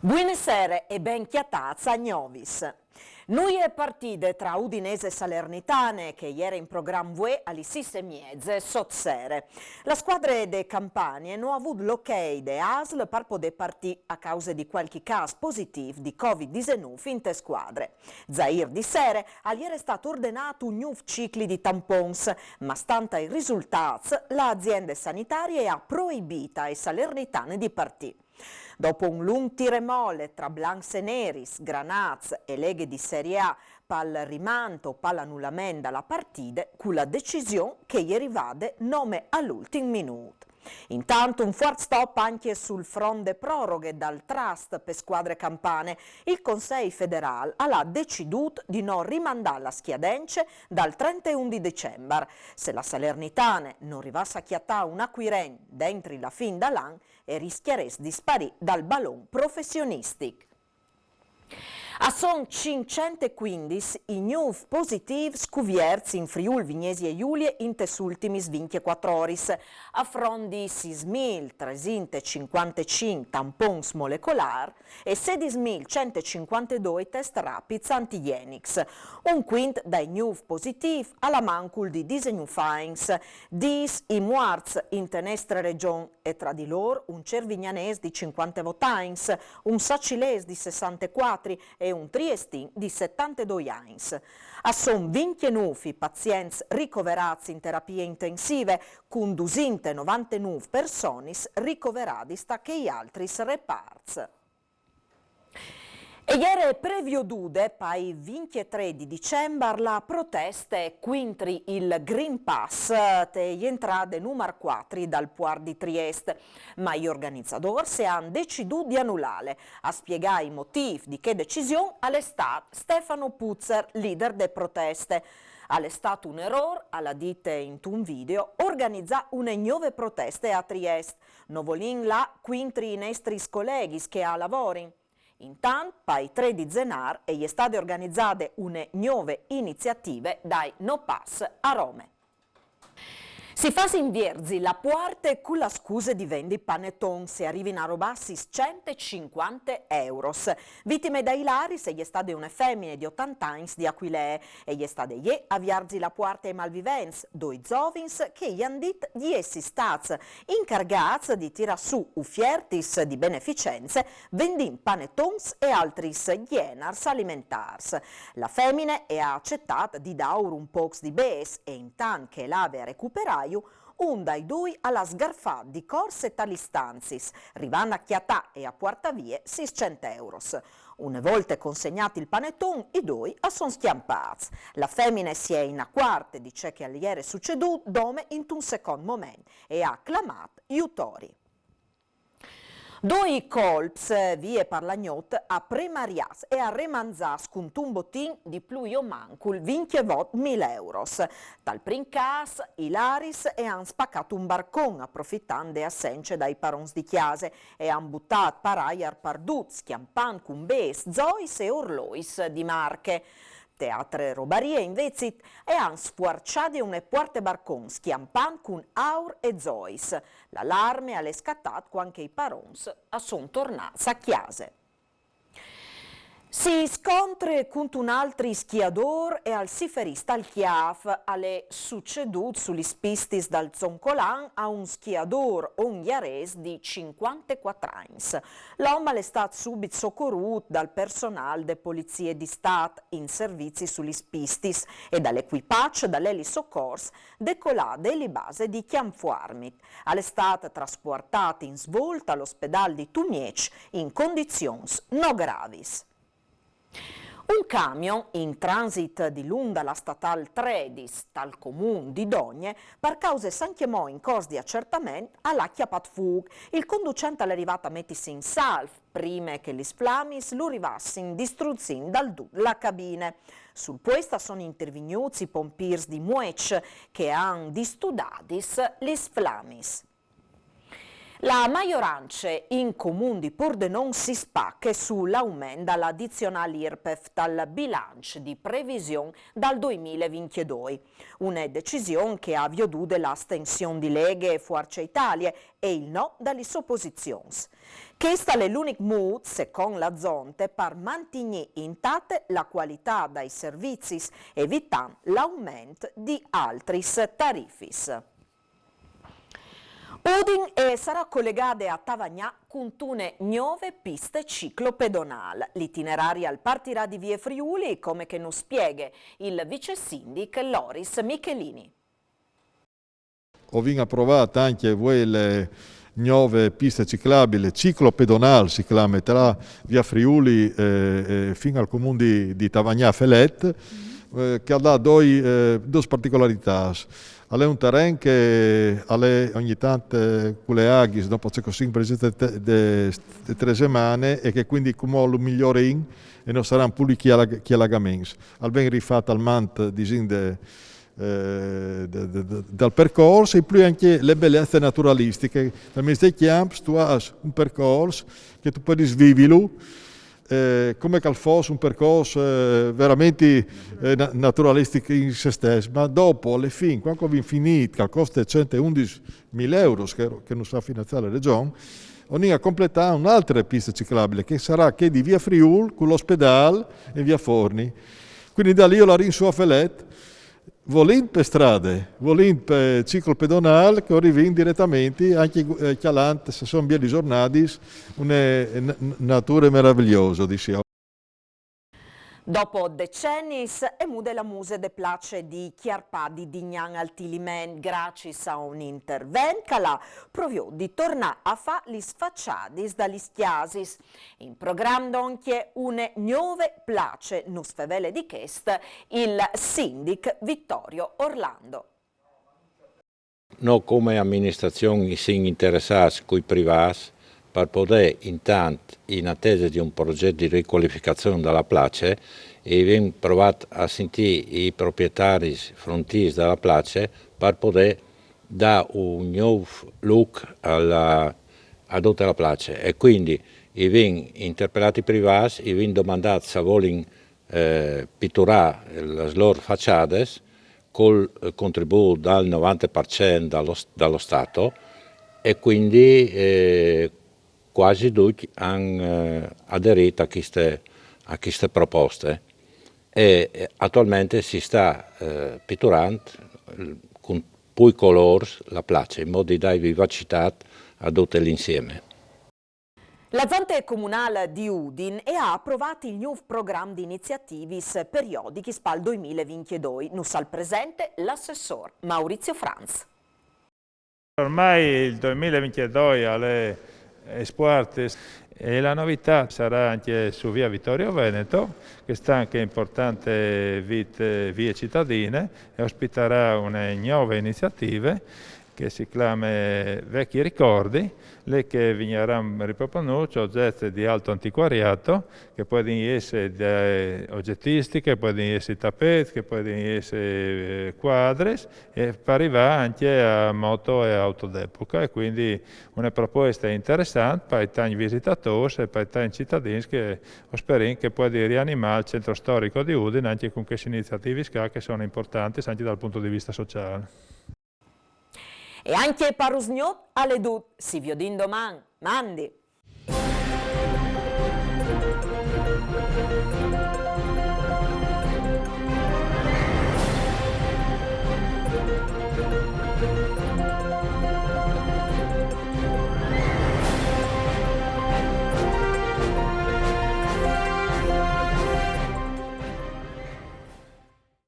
Buonasera e ben chiatazza a Gnovis. Noi è partite tra Udinese e Salernitane che ieri in programma UE alle 6:30 sotsere. La squadra de Campanie non ha avuto l'ok de ASL per poter partire a causa di qualche caso positivo di Covid-19 in te squadre. Zair di sera ieri è stato ordinato un nuovo ciclo di tampons, ma stante i risultati l'azienda sanitaria ha proibito ai salernitani di partire. Dopo un lungo tiremolle tra Blancs e Neris, Granaz e leghe di Serie A, pal rimanto o pal annullamento della partita, con la decisione che gli rivade nome all'ultimo minuto. Intanto un forte stop anche sul fronte proroghe dal trust per squadre campane. Il Consiglio federale ha deciduto di non rimandare la schiadenza dal 31 di dicembre. Se la Salernitane non rivasse a chiattare un acquirente dentro la fin dall'anno e rischieresse di sparire dal ballon professionistico. A son 515 i nuovi positivi scuvierti in Friuli, Vignesi e Giulie in ultimi 24 ore, a fronte di 6.355 tampons molecolari e 16.152 test rapidi antigenics, un quinto dai nuovi positivi alla mancul di disegno fines, dis i muarts in tenestre regioni e tra di loro un cervignanese di 50 votants, un sacilese di 64 e un triestin di 72 anni. A son 29 pazienti ricoverati in terapie intensive, con 299 persone ricoverati che gli altri reparti. E ieri è previodude, per il 23 di dicembre, la protesta contro il Green Pass te entrate numero 4 dal Puar di Trieste, ma gli organizzatori si hanno deciso di annullare. A spiegare i motivi di che decisione all'estate Stefano Puzzer, leader delle proteste. È stato un errore, alla dite in un video, organizzare una nuove proteste a Trieste. Non vogliono là contro i nostri colleghi che a lavori. Intanto, per 3 di Zenar, è state organizzate una nuove iniziative dai No Pass a Rome. Si fa in Vierzi la porta con la scusa di vendere panettone se arrivino a robassi 150 euro. Vittime da Ilaris è stata una femmina di 80 anni di Aquilee e è stata a Vierzi la porta ai malviventi, due zovins che gli hanno detto di essi stati incargati di tirare su uffertis di beneficenze vendendo panettons e altri geners alimentars. La femmina è accettata di dare un po' di bes e intanto che l'ave recuperato un dai due alla sgarfà di corse tali stanzis, rivana a chiatà e a porta via 600 euro. Una volta consegnati il panettone, i due sono schiampati. La femmina si è in acquarte di ciò che ieri è succeduto, dome in un secondo momento, e ha clamato gli autori. Due colps vie per la gnot a Premarias e a Remanzas con un bottin di pluio mancul 20.000 euro. Dal princas, Ilaris e han spaccato un barcon approfittando delle assenze dai parons di chiase e han buttato paraiar pardut, schiampan con bes, zois e orlois di Marche. Teatre robarie invece e han sfuarciati una porte barcon schiampan con aur e zois. L'allarme alle scattate quando i parons son tornati a chiase. Si scontra con un altro schiador e al siferista al Chiaf alle succedut sugli spistis dal Zoncolan a un schiador unghiarese di 54 anni. L'uomo è stato subito soccorruto dal personale delle polizie di Stato in servizi sugli spistis e dall'equipaggio dall'Eli Soccors decolà delle base di Chianfuarmit. È stato trasportato in svolta all'ospedale di Tumiec in condizioni no gravis. Un camion in transit di lunga la statale 3 di tal comune di Dogne per cause San Chiamò in corso di accertamento alla chiapat fug. Il conducente è arrivato a mettersi in salvo prima che gli flamis lo arrivassero in distruzione dalla cabina. Sul posto sono intervenuti i pompieri di Muec che hanno distudato gli flamis. La maggioranza in comune di Pordenone si spacca sull'aumento dell'addizionale IRPEF dal bilancio di previsione dal 2022. Una decisione che ha veduto l'astensione di Lega e Forza Italia e il no dalle opposizioni. Questa è l'unico modo, secondo la Zonte, per mantenere intatta la qualità dei servizi, evitando l'aumento di altri tariffi. Udin sarà collegata a Tavagnà con une nuove piste ciclopedonali. L'itinerario partirà di Via Friuli, come che nos spiega il vice sindaco Loris Michelini. Ho approvato anche quelle nuove piste ciclabili, ciclopedonali si chiama, tra Via Friuli fino al comune di Tavagnà Felet, che ha due particolarità. È un terreno che ogni tanto con le aghi dopo c'è così presenza di 3 settimane e che quindi come lo migliore e non saranno più chi allagamenti. Al ben rifatto al mant dal percorso e poi anche le bellezze naturalistiche. Nel mese dei campi tu hai un percorso che tu puoi svivilo come che fosse un percorso veramente naturalistico in se stesso, ma dopo, alle fine, quando abbiamo finito, che costa 111.000 euro, che non sa finanziare la regione, a completare un'altra pista ciclabile, che sarà che di Via Friuli, con l'ospedale e Via Forni. Quindi da lì io la rinso a Felet, volendo per strade, volendo per ciclo pedonale, che arrivi direttamente anche chialante, se sono via di giornate, una natura meravigliosa, diciamo. Dopo decenni è mude la muse de place di Chiarpadi di Gnan al Tilimen grazie a un intervento che l'ha proviò di tornare a fare gli sfacciadis dagli stiasis. In programma anche une nuove place nus fevele di Chest il sindic Vittorio Orlando. Noi come amministrazione siamo interessati con i privati per poter intanto, in attesa di un progetto di riqualificazione della place, e abbiamo provato a sentire i proprietari frontieri della place per poter dare un nuovo look a tutta la place. E quindi abbiamo interpellato i privati e abbiamo domandato se vogliono pitturare le loro facciate col contributo dal 90% dallo Stato e quindi quasi tutti hanno aderito a queste proposte e attualmente si sta pitturando con più colori la place in modo di dare vivacità a tutto l'insieme. La Zonte Comunale di Udin ha approvato il nuovo programma di iniziativi periodici per il 2022. Nus al presente l'assessor Maurizio Franz. Ormai il 2022 è esporte e la novità sarà anche su via Vittorio Veneto, che sta anche importante vie cittadine e ospiterà una nuove iniziative che si chiama Vecchi Ricordi, le che vigneranno riproponuti oggetti di alto antiquariato, che possono essere oggettistiche, possono essere tappeti, che possono essere quadri, e per arrivare anche a moto e auto d'epoca. E quindi una proposta interessante per i tanti visitatori e per i tanti cittadini che speriamo che può rianimare il centro storico di Udine anche con queste iniziative che sono importanti anche dal punto di vista sociale. E anche Parusgnot alle dut, si viodin domani, mandi!